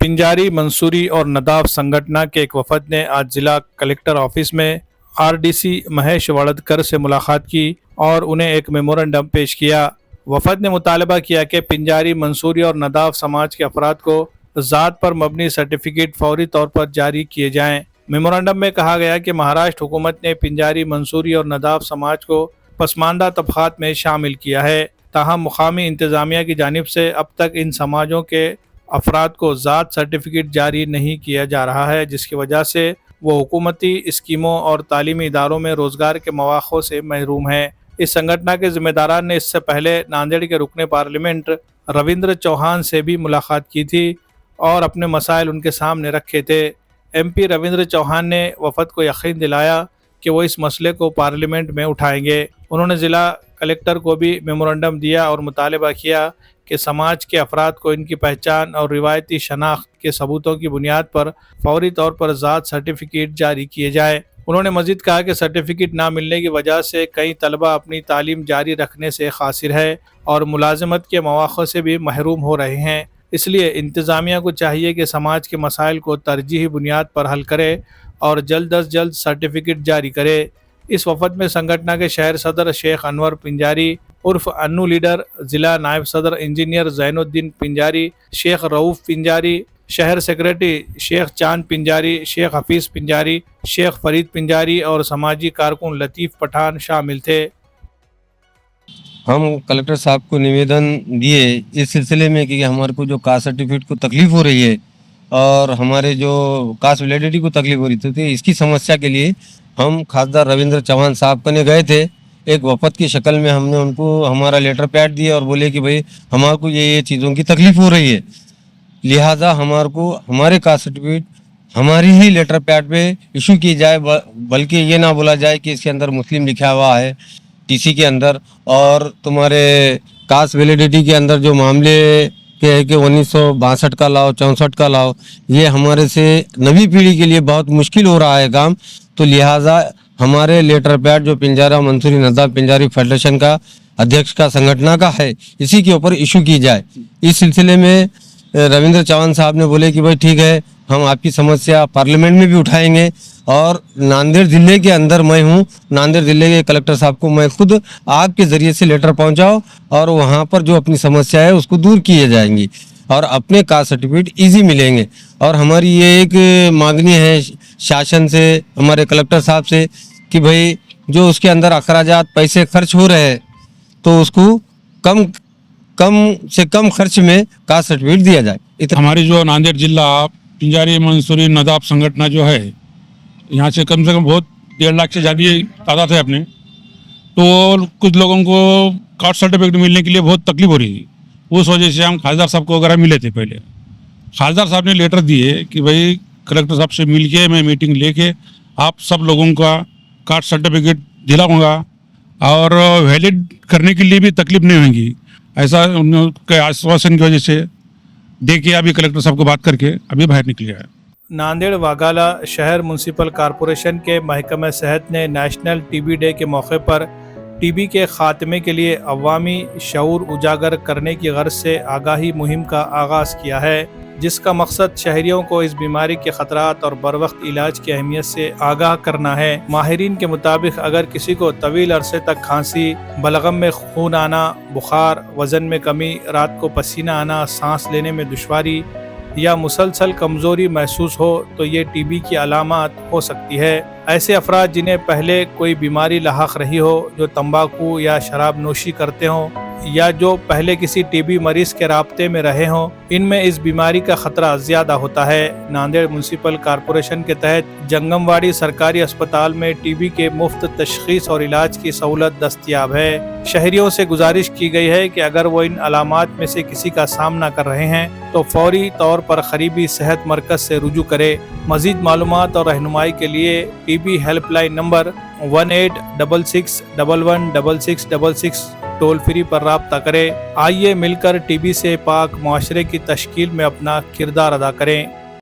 पिंजारी मंसूरी और नदाफ संगठन के एक वफद ने आज जिला कलेक्टर ऑफिस में आरडीसी महेश वड़दकर से मुलाकात की और उन्हें एक मेमोरेंडम पेश किया। वफद ने मुतालबा किया कि पिंजारी मंसूरी और नदाफ समाज के अफराद को ज़ात पर मबनी सर्टिफिकेट फौरी तौर पर जारी किए जाएं। मेमोरेंडम में कहा गया कि महाराष्ट्र हुकूमत ने पिंजारी मंसूरी और नदाफ समाज को पसमानदा तबक़ात में शामिल किया है, ताहम मुकामी इंतज़ामिया की जानिब से अब तक इन समाजों के अफराद को ज़ात सर्टिफिकेट जारी नहीं किया जा रहा है, जिसकी वजह से वो हुकूमती स्कीमों और तालीमी इदारों में रोज़गार के मौक़ों से महरूम हैं। इस संगठन के ज़िम्मेदारान ने इससे पहले नांदेड़ के रुकने पार्लियामेंट रविंद्र चौहान से भी मुलाकात की थी और अपने मसाइल उनके सामने रखे थे। MP रविंद्र चौहान ने वफद को यकीन दिलाया कि वो इस मसले को पार्लियामेंट में उठाएंगे। उन्होंने ज़िला कलेक्टर को भी मेमोरेंडम दिया और मुतालबा किया कि समाज के अफराद को इनकी पहचान और रिवायती शनाख्त के सबूतों की बुनियाद पर फौरी तौर पर ज़ात सर्टिफिकेट जारी किए जाए। उन्होंने मज़ीद कहा कि सर्टिफिकेट ना मिलने की वजह से कई तलबा अपनी तालीम जारी रखने से खासिर है और मुलाजमत के मौक़ों से भी महरूम हो रहे हैं। इसलिए इंतज़ामिया को चाहिए कि समाज के मसाइल को तरजीही बुनियाद पर हल करे और जल्द अज जल्द सर्टिफिकेट जारी करे। इस वफद में संगठन के शहर सदर शेख अनवर पिंजारी उर्फ अन्नू लीडर, ज़िला नायब सदर इंजीनियर ज़ैनुद्दीन पिंजारी, शेख रऊफ़ पिंजारी, शहर सेक्रेटरी शेख चांद पिंजारी, शेख हफीज़ पिंजारी, शेख फरीद पिंजारी और समाजी कारकुन लतीफ़ पठान शामिल थे। हम कलेक्टर साहब को निवेदन दिए इस सिलसिले में कि हमारे को जो कास्ट सर्टिफिकेट को तकलीफ़ हो रही है और हमारे जो कास्ट वैलिडिटी को तकलीफ़ हो रही थी, तो इसकी समस्या के लिए हम खासदार रविंद्र चौहान साहब कने गए थे। एक वफद की शक्ल में हमने उनको हमारा लेटर पैड दिया और बोले कि भाई हमारे को ये चीज़ों की तकलीफ़ हो रही है, लिहाजा हमारे को हमारे कास्ट सर्टिफिकेट हमारी ही लेटर पैड पे इशू की जाए, बल्कि ये ना बोला जाए कि इसके अंदर मुस्लिम लिखा हुआ है TC के अंदर, और तुम्हारे कास्ट वैलिडिटी के अंदर जो मामले के है कि 1962 का लाओ, 64 का लाओ, ये हमारे से नवी पीढ़ी के लिए बहुत मुश्किल हो रहा है काम। तो लिहाजा हमारे लेटर पैड जो पिंजारा मंसूरी नदाफ पिंजारी फेडरेशन का अध्यक्ष का संगठन का है, इसी के ऊपर इशू की जाए। इस सिलसिले में रविंद्र चौहान साहब ने बोले कि भाई ठीक है, हम आपकी समस्या पार्लियामेंट में भी उठाएंगे और नांदेड़ ज़िले के अंदर मैं हूँ, नांदेड़ ज़िले के कलेक्टर साहब को मैं खुद आपके ज़रिए से लेटर पहुँचाओ और वहाँ पर जो अपनी समस्या है उसको दूर किए जाएंगी और अपने कास्ट सर्टिफिकेट ईजी मिलेंगे। और हमारी ये एक मांगनी है शासन से, हमारे कलेक्टर साहब से, कि भाई जो उसके अंदर अखराजात पैसे खर्च हो रहे हैं तो उसको कम से कम खर्च में कास्ट सर्टिफिकेट दिया जाए। हमारी जो नांदेड़ जिला पिंजारी मंसूरी नदाफ संगठन जो है, यहाँ से कम बहुत 1.5 लाख से ज़्यादा तादाद है अपने, तो कुछ लोगों को कास्ट सर्टिफिकेट मिलने के लिए बहुत तकलीफ हो रही थी। उस वजह से हम खासदार साहब को वगैरह मिले थे। पहले खासदार साहब ने लेटर दिए कि भाई कलेक्टर साहब से मिल के मैं मीटिंग लेके आप सब लोगों का कास्ट सर्टिफिकेट दिलाऊंगा और वैलिड करने के लिए भी तकलीफ नहीं होगी, ऐसा उनके आश्वासन की वजह से देखिए अभी कलेक्टर साहब को बात करके अभी बाहर निकल गया है। नांदेड़ वाघाला शहर म्यूनसिपल कॉरपोरेशन के महकमा सेहत ने नेशनल TB डे के मौके पर TB के खात्मे के लिए अवामी शऊर उजागर करने की गर्ज से आगाही मुहिम का आगाज़ किया है, जिसका मकसद शहरियों को इस बीमारी के ख़तरात और बरवक्त इलाज की अहमियत से आगाह करना है। माहिरीन के मुताबिक अगर किसी को तवील अरसे तक खांसी, बलगम में खून आना, बुखार, वज़न में कमी, रात को पसीना आना, सांस लेने में दुश्वारी या मुसलसल कमज़ोरी महसूस हो तो ये TB की अलामत हो सकती है। ऐसे अफराद जिन्हें पहले कोई बीमारी लाहक रही हो, जो तंबाकू या शराब नोशी करते हों या जो पहले किसी TB मरीज़ के राब्ते में रहे हों, इनमें इस बीमारी का ख़तरा ज़्यादा होता है। नांदेड़ म्यूनसिपल कॉरपोरेशन के तहत जंगमवाड़ी सरकारी अस्पताल में TB के मुफ्त तशख़ीस और इलाज की सहूलत दस्तयाब है। शहरियों से गुजारिश की गई है कि अगर वो इन अलामात में से किसी का सामना कर रहे हैं तो फौरी तौर पर करीबी सेहत मरकज़ से रुजू करे। मज़ीद मालूमात और रहनुमाई के लिए TB helpline number 1866116666 toll free पर राब्ता करें। आइए मिलकर TB से पाक मुआशरे की तश्कील में अपना किरदार अदा करें।